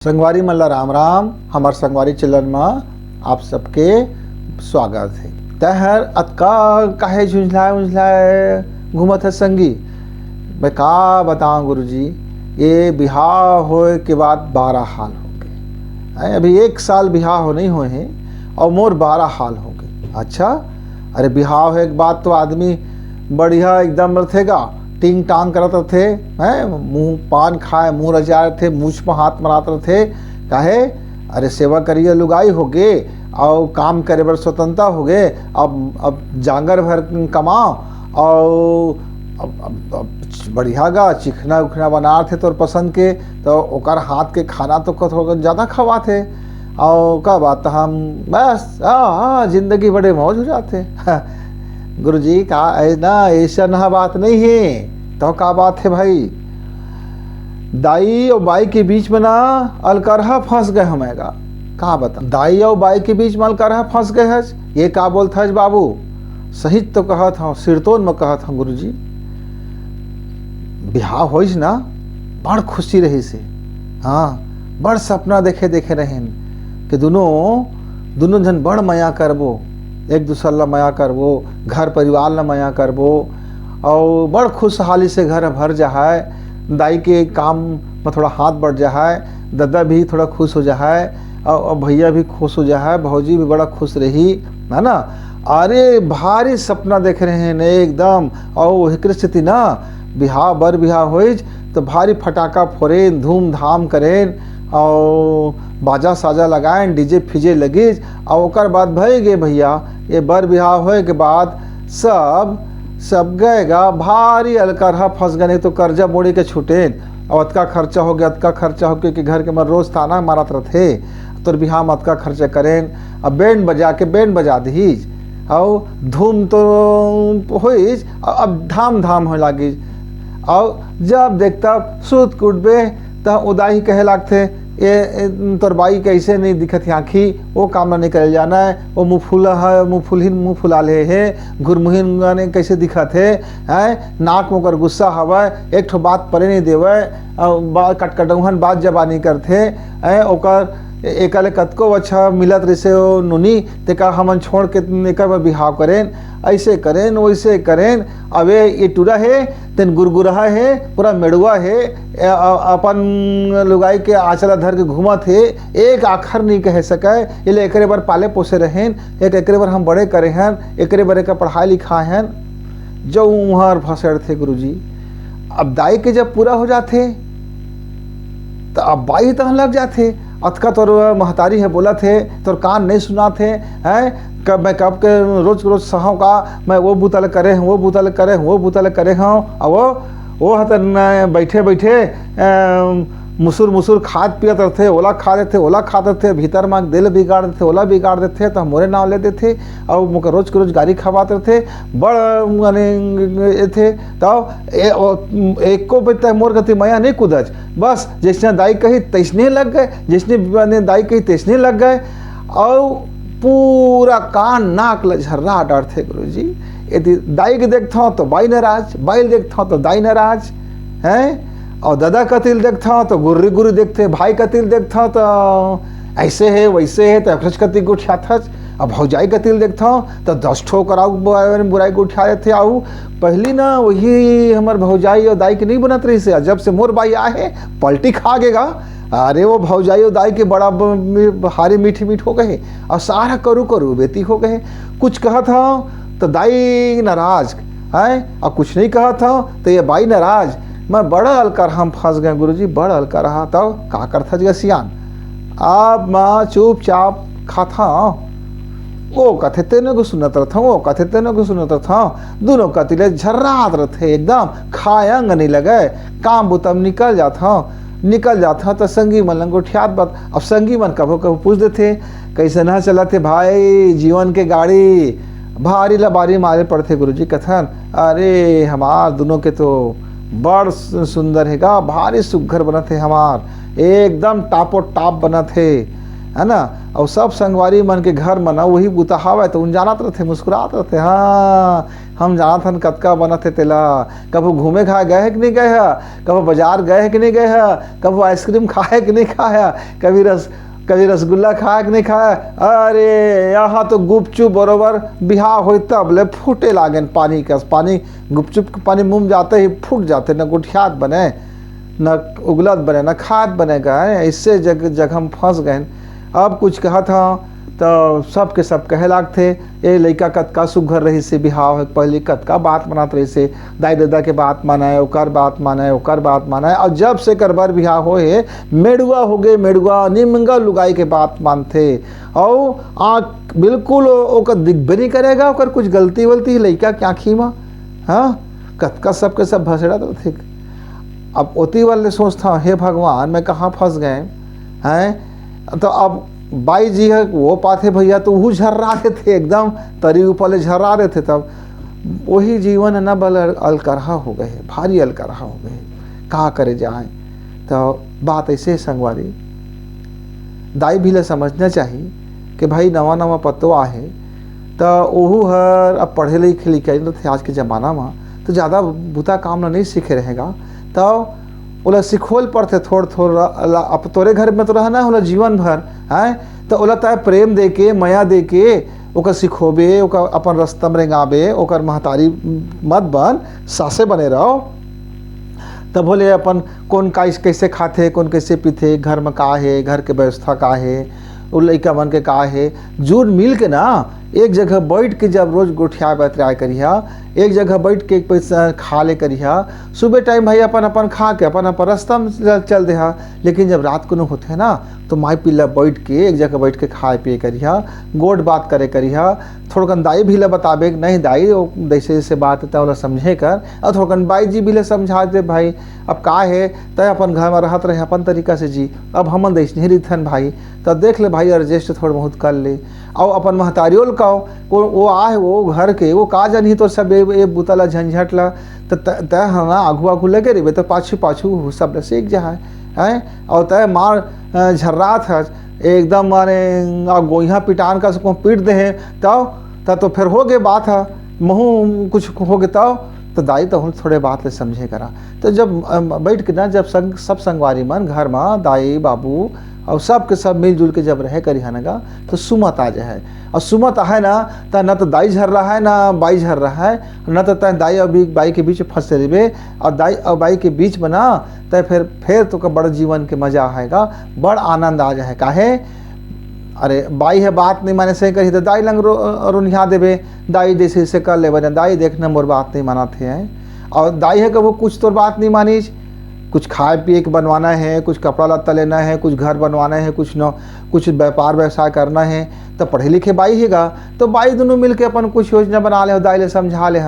संगवारी मल्ला राम राम। हमार संगवारी चैनल में आप सबके स्वागत है। तहर अतका काहे झुंझलाए घूमत है संगी। मैं का बताऊं गुरुजी, ये बिहाव होए के बाद 12 हाल हो गए। अभी 1 साल बिहाव हो नहीं हुए हैं और मोर 12 हाल हो गए। अच्छा, अरे बिहाव है एक बात तो आदमी बढ़िया एकदम रखेगा, टिंग टांग करत थे, हैं मुंह पान खाए, मुंह रजाए थे, मूछ में हाथ मराते थे। काहे? अरे सेवा करिए लुगाई हो गए और काम करे बर स्वतंत्रता हो गए। अब जांगर भर कमाओ और अब बढ़िया गा चिकना उखना बना थे तोर पसंद के, तो ओकर हाथ के खाना तो थोड़ा ज़्यादा खवा थे। और का बात हम बस जिंदगी बड़े मौज हो जाते। गुरुजी का ऐसा ना बात नहीं है। तो का बात है भाई, दाई और बाई के बीच में ना अलकरहा फंस गए हमेगा। का बता, दाई और बाई के बीच में अलकरहा फंस गए है। ये का बोलता है बाबू? सही तो कहत हूँ, सिरतोन में कहत हूँ गुरुजी। बिहाव होइस ना बड़ खुशी रही से, हाँ बड़ सपना देखे रहे कि दोनों जन बड़ माया करबो, एक दूसर ला माया करबो, घर परिवार ला माया करबो और बड़ खुशहाली से घर भर जाए। दाई के काम में थोड़ा हाथ बढ़ जाए, दादा भी थोड़ा खुश हो जाए और भैया भी खुश हो जाए, भौजी भी बड़ा खुश रही, है ना। अरे भारी सपना देख रहे हैं एकदम। और एक स्थिति ना बिहाव बर बिहाव हो तो भारी फटाका फोड़ें, धूमधाम करें और बाजा साजा लगाएं, डीजे फिजे लगे। और ओकर बाद भय गे भैया, ये बर बिहाव होए के बाद सब गएगा भारी अलकरहा फंस गए। नहीं तो कर्जा मोड़ी के छूटे और अतका खर्चा हो गया, अतका खर्चा हो गया कि घर के मर रोज ताना मारत रहे तोर बिहाव में अतका खर्चा करें। अब बैंड बजा दीज और धूम तो होइज, अब धाम हो लागी। और जब देखता सूत कुटबे तब उदाही कहे लागते, ये तोर बाई कैसे नहीं दिखत आँखी, वो काम ना निकल जाना है, वो मुँह फुला ले है, घुरमुहिन कैसे दिखत है, नाक मुकर गुस्सा हवा, एक ठो बात परे नहीं देवे, कटकटौहन बात जबानी करते ओकर एकले कतको अच्छा मिलत रहे नुनी तेका हमन छोड़ के एक बिहाव करें, ऐसे करें वैसे करें। अबे ये टूरा है तेन गुरगुरहा है, पूरा मेड़ुआ है, अपन लुगाई के आंचला धर के घूमा थे, एक आखर नहीं कह सके। ये एकरे बार पाले पोसे रहें, एकरे बार हम बड़े करे हैं, एकरे बार एक पढ़ाई लिखा हैं, जो वहाँ फंसड़ थे गुरुजी। अब दाई के जब पूरा हो जाते तो अब बाई तहन लग जाते। अतका तोर महतारी है बोला थे, तोर कान नहीं सुना थे, हैं मैं कब के रोज सहाओं का मैं वो बुतल करे हूँ, वो बुतल करे हूँ। और वो हतन बैठे मुसुर खाद पियत रहे, ओला खाते थे, भीतर में दिल बिगाड़ देते, ओला बिगाड़ देते, तो मोरे नाव ले देते और मुझे रोज के रोज गाड़ी खवाते थे, बड़ माने थे। तो एक को बेटा मोर गति माया नहीं कुदच, बस जिसने दाई कही तैसने लग गए, जिसने दाई कही तैसने लग गए और पूरा कान नाक लझर्रा डरते गुरुजी। यदि दाई के देखता हूँ तो बाई नाराज, बाई देखता हूँ तो दाई नाराज, हैं और दादा का तिल देखता हूँ तो गुर्री देखते, भाई का तिल देखता हूँ तो ऐसे है वैसे है, तो अखरज का तिल को उठाथच। अब भौजाई का तिल देखता हूँ तो 10 ठो कराऊ बुराई को उठाए थे। आऊ पहली ना वही हमार भौजाई और दाई की नहीं बनत रही से, जब से मोर बाई आए पलटी खा गेगा। अरे वो भौजाई और दाई के बड़ा भारी मीठ हो गए और सारा करू बेती हो गए। कुछ कहा था तो दाई नाराज है और कुछ नहीं कहा था तो ये बाई नाराज। मैं बड़ा अलकर हम फंस गए गुरुजी, बड़ा अलकर रहा। तो का करता जगह सियान, अब मैं चुपचाप खाता वो कथे तेने को सुनत रहा, वो कथे तेने को सुनत रहा, दोनों कतिले झर्रात रहे एकदम, खायंग नहीं लगे, काम बुतम निकल जाता तो संगी मन लंग उठियात बात। अब संगी मन कभो पूछ देते कैसे ना चलाते भाई जीवन के गाड़ी, भारी लबारी मारे पड़ते गुरुजी कथन। अरे हमार दोनों के तो बड़ सुंदर हैगा, भारी सुघर बना थे हमार, एकदम टापो टाप बना थे, है ना। और सब संगवारी मन के घर मना वही बुताहावे तो उन जानत रहते, मुस्कुरात रहते, हाँ हम जानत हन कतका बनत है तेला, कबो घूमे खाए गए है कि नहीं गए है, कबो बाजार गए है कि नहीं गए है, कबो आइसक्रीम खाए कि नहीं खाया, कभी रसगुल्ला खाया कि नहीं खाया। अरे यहाँ तो गुपचुप बरोबर बिहार हो तब ले फूटे लागन पानी का, पानी गुपचुप के पानी मुँह में जाते ही फूट जाते, न गुठियात बने न उगलत बने न खाद बनेगा। इससे जग हम फंस गए। अब कुछ कहा था तो सब के सब कहे लाग थे, ये लड़का कतका सुघर रही से बिहाव, पहले कतका बात मानत रही से, दाई दादा के बात माना है, ओकर बात माना है, ओकर बात माना है। और जब से करबर बिहाव होए मेड़ुआ हो गए, मेड़ुआ निमंगा लुगाई के बात मानते। और आँख बिल्कुल ओकर दिखबे नहीं करेगा, ओकर कुछ गलती वलती लड़का क्या खीमा, हाँ कतका सब के सब भसेड़ा तो थे। अब ओती वाले सोचता हे भगवान मैं कहाँ फंस गए हैं। तो अब बाई जी है वो पाथे भैया तो वो झर्रा रहे थे, एकदम तरी ऊपर झर्रा रहे थे। तब वही जीवन है ना बल अलकरहा हो गए, भारी अलकरहा हो गए, कहा करे जाए। तो बात ऐसे संगवारी दाई भी ले समझना चाहिए कि भाई नवा नवा पतो आहे तो ओहू हर अब पढ़े लिखे लिखे थे आज के ज़माना में, तो ज़्यादा बुता काम नहीं सीखे रहेगा। तो ओला सिखोल पड़ते थोड़ थोड़, अब तोरे घर में तो रहना होला जीवन भर है, तो ओला तय प्रेम दे के माया दे के ओकर सिखोबे, ओकर अपन रास्ता में रेंगाबे, ओकर महतारी मत बन, सासे बने रहो। तब बोले अपन कौन का कैसे खाते, कौन कैसे पीते, घर में का है, घर के व्यवस्था का है, वो लड़का बन के का है, जुड़ मिल के ना एक जगह बैठ के जब रोज गोठिया बतराय करिया, एक जगह बैठ के एक पैसा खा ले करिया, सुबह टाइम भाई अपन अपन खा के अपन अपन रास्ता में चल दे। लेकिन जब रात को न होते है ना तो माई पिल्ला बैठ के एक जगह बैठ के खाए पिए करिया, गोड बात करे करिया। थोड़कन दाई भी ले बताबे नहीं दाई जैसे जैसे बात है वो समझे कर, और थोड़कन बाई जी भी ले समझा दे भाई अब का है तय अपन घर में रहत रहे अपन तरीका से जी, अब हमन देश नहीं रही भाई, तो देख ले भाई एडजस्ट थोड़ा बहुत कर ले। और अपन महतारियों का वो आए वो घर के वो का जानी तो सब ये बुतला झंझट ला, तो तय हाँ आगू आगू लगे रहे तो पाछू पाछू सब सीख जाए हैं। और तय मार झर्रा था एकदम मारे गोइहा पिटान का सबको पीट दे हैं तो फिर हो गए बात है महू कुछ हो गए तो दाई तो हम थोड़े बात ले समझे करा। तो जब बैठ के ना जब सब संगवारी मन घर में दाई बाबू और सब के सब मिलजुल के जब रह करी है ना तो सुमत आ जाए। और सुमत है ना तो दाई झर रहा है ना बाई झर रहा है, न तो तय दाई और बाई के बीच फंसे रहे, और दाई और बाई के बीच में ना तय फिर तो बड़ जीवन के मजा आएगा, बड़ आनंद आ जाए। काहे अरे बाई है बात नहीं माने से कही तो दाई लंग रुनिया देवे, दाई जैसे से कर ले बने, दाई देखना मोर बात नहीं मानाते हैं। और दाई है कि वो कुछ तो बात नहीं मानी, कुछ खाए पिए के बनवाना है, कुछ कपड़ा लत्ता लेना है, कुछ घर बनवाना है, कुछ व्यापार व्यवसाय करना है, तो पढ़े लिखे बाई हैगा तो बाई दोनों मिलके अपन कुछ योजना बना ले, दाई ले समझा ले।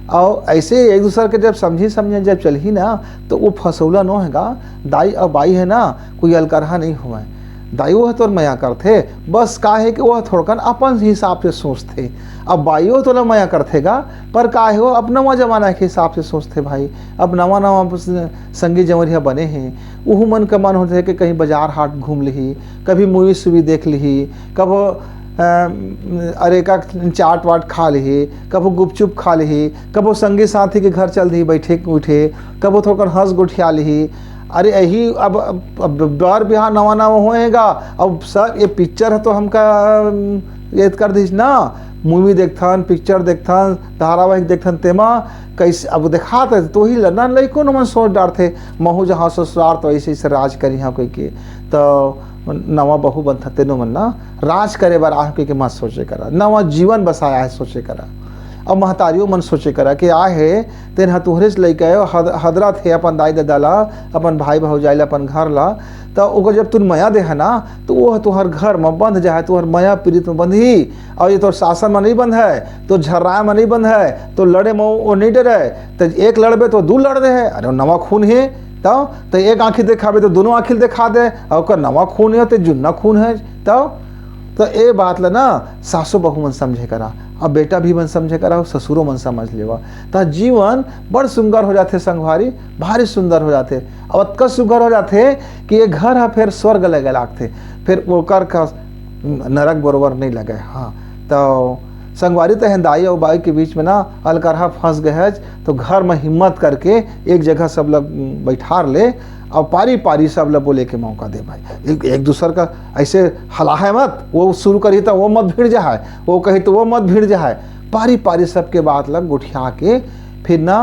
और ऐसे एक दूसरे के जब समझे जब चल ही ना तो वो फसौला न होगा। दाई और बाई है ना कोई अलकरहा नहीं हुआ है, दाई वह तो मया करते, बस का है कि वह थोड़कन अपन हिसाब से सोचते। अब बाइयों तो मया करतेगा पर का है वो अब नवा जमाना के हिसाब से सोचते भाई। अब नवा नवा संगी जमरिया बने हैं, वह मन का मन होता है कि कहीं बाजार हाट घूम ली, कभी मूवी सूवी देख ली, कब अरे का चाट वाट खा ली, कब गुपचुप खा ली, कब संगी साथी के घर चल दी बैठे उठे, कब थोड़ा हंस गुठिया ली। अरे यही अब बार बिहार नवा नवा होएगा। अब सर ये पिक्चर है तो हमका ये कर दीज ना, मूवी देखथन पिक्चर देखथन धारावाहिक देखथन तेमा कैसे अब दिखाते तो ही लड़ना लड़को न मन सोच डारते महू जहाँ ससुरार तो ऐसे ऐसे राज करी हाँ कोई के तो नवा बहू बनता तेनो मन ना राज करे बार आह के मत सोचे करा, नवा जीवन बसाया है सोचे करा। अब महतारियों मन सोचे करा कि आ है तेन हा तुहरे से लेके हदरा थे अपन दाई दादा ला अपन भाई भौजाई ला अपन घर ला, तो ओकर जब तुम माया दे है ना तो वो तुहर घर में बंध जाए, तुहर माया पीड़ित में बंध ही। और ये तो शासन में नहीं बंध है, तो झर्राए में नहीं बंध है, तो लड़े में वो नहीं डरे, तो एक लड़बे तो दू लड़ दे है। अरे नवा खून है तो एक आँखी दिखाबे तो दोनों आँखी दिखा दे, और नवा खून है तो जुन्ना खून है। तो ये बात ला ना सासू बहू मन समझे करा। अब बेटा भी मन समझे करा, ससुरो मन समझ लेवा, तो जीवन बड़ सुंदर हो जाते संगवारी, भारी सुंदर हो जाते। अब अतका सुंदर हो जाते कि ये घर है फिर स्वर्ग लगे लागते, फिर ओकर का नरक बरोबर नहीं लगे। हाँ, तो संगवारी तो हैं दाई और बाई के बीच में ना अलकरहा फंस गए है, तो घर में हिम्मत करके एक जगह सब लोग बैठार ले और पारी पारी सब लोग बोले के मौका दे भाई। एक दूसर का ऐसे हलाहे मत, वो शुरू करी तो वो मत भिड़ जाए, वो कही तो वो मत भिड़ जाए, पारी पारी सबके बात लग उठिया के फिर ना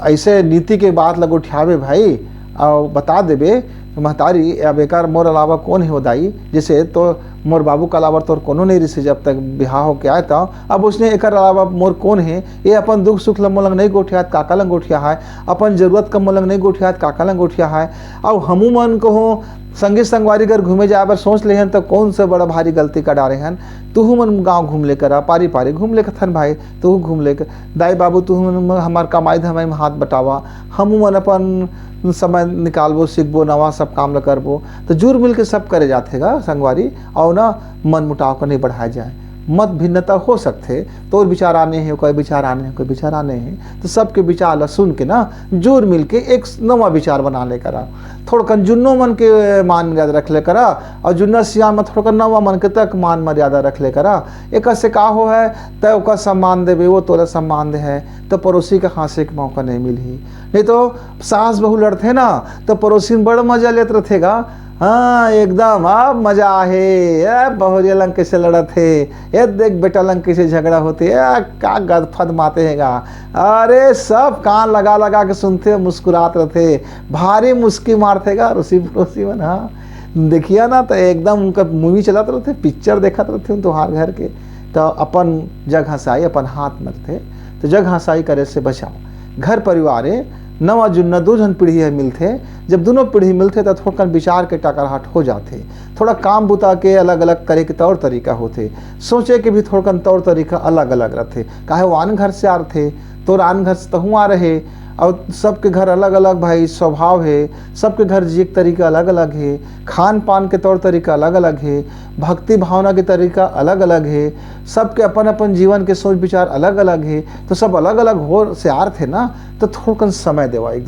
ऐसे नीति के बात लग उठावे भाई, और बता देबे महतारी अब एकार मोर अलावा कौन है दाई, जैसे तो मोर बाबू का अलावा तो कोनो नहीं रही जब तक बिहार होके आया था, अब उसने एक अलावा मोर कौन है, ये अपन दुख सुख मोलंग नहीं गोठियात काका लंग गोठिया है, अपन जरूरत का मोलंग नहीं गोठियात काका लंग गोठिया है। अब हमू मन को हो संगी संगवारी घर घूमे जाए बर सोच ले तो कौन से बड़ा भारी गलती का डारे हैं, तू मन गाँव घूम लेकर आ, पारी पारी घूम लेकर थन भाई, तू घूम लेकर दाई बाबू तू हमार कमाई धमाई में हाथ बटावा, हमू मन अपन समय निकालबो सीखबो नवा सब काम ल करबो, तो जुर मिल के सब करे जाते गा संगवारी, और ना मन मुटाव को नहीं बढ़ाया जाए। मत भिन्नता हो सकते, तोर विचार आने हैं, कोई विचार आने हैं, कोई विचार आने हैं, तो सबके विचार ला सुन के ना जोर मिल के एक नवा विचार बना ले करा, थोड़ा जुन्नो मन के मान मर्यादा रख ले करा, और जुन्ना सियान में थोड़ा नवा मन के तक मान मर्यादा रख ले करा। एक से का हो है तय ओका सम्मान देवे, वो तोरा सम्मान दे है, तो पड़ोसी का हासे के मौका नहीं मिली। नहीं तो सास बहू लड़ते ना तो पड़ोसी में बड़ा मजा लेते रहेगा। हाँ एकदम अब मजा है, बहुरिया लंग कैसे लड़त है, ये देख बेटा लंग कैसे झगड़ा होते है, का गदफद माते हैगा, अरे सब कान लगा लगा के सुनते मुस्कुरात रहते, भारी मुस्की मारतेगा रूसी पड़ोसी में। हाँ देखिए ना, तो एकदम उनका मूवी चलाते रहते, पिक्चर देखते रहते तुम्हार घर के, तो अपन जग हंसाई अपन हाथ में रहते, तो जग हंसाई करे से बचाओ। घर परिवार नवा जुन्ना दो जन पीढ़ी है मिलते, जब दोनों पीढ़ी मिलते तो थोड़ा विचार के टकराहट हो जाते, थोड़ा काम बुता के अलग अलग करे के तौर तरीका होते, सोचे के भी थोड़ा तौर तरीका अलग अलग रहते। काहे वो आन घर से आ रहे तो आन घर से तहूँ आ रहे, और सबके घर अलग अलग भाई स्वभाव है, सबके घर जी के तरीका अलग अलग है, खान पान के तौर तरीका अलग अलग है, भक्ति भावना के तरीका अलग अलग है, सबके अपन अपन जीवन के सोच विचार अलग अलग है, तो सब अलग अलग हो से आर थे ना, तो थोड़ा समय देवा एक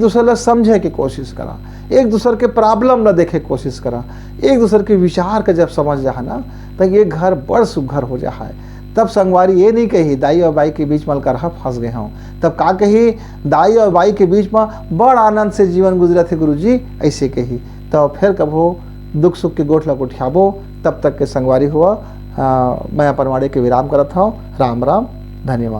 दूसरे ला समझे की कोशिश करा, एक दूसरे के प्रॉब्लम ला देखे कोशिश करा, एक दूसरे के विचार के जब समझ जा ना, तो ये घर बड़ सुघर हो जा है। तब संगवारी ये नहीं कही दाई और बाई के बीच में अलकरहा फंस गए हूँ, तब का कही दाई और बाई के बीच में बड़ आनंद से जीवन गुजरा थे गुरुजी, ऐसे कही। तो फिर कबो दुख सुख के गोठ लग उठाबो, तब तक के संगवारी हुआ। मैं अपन वाड़े के विराम करत हूँ। राम राम, धन्यवाद।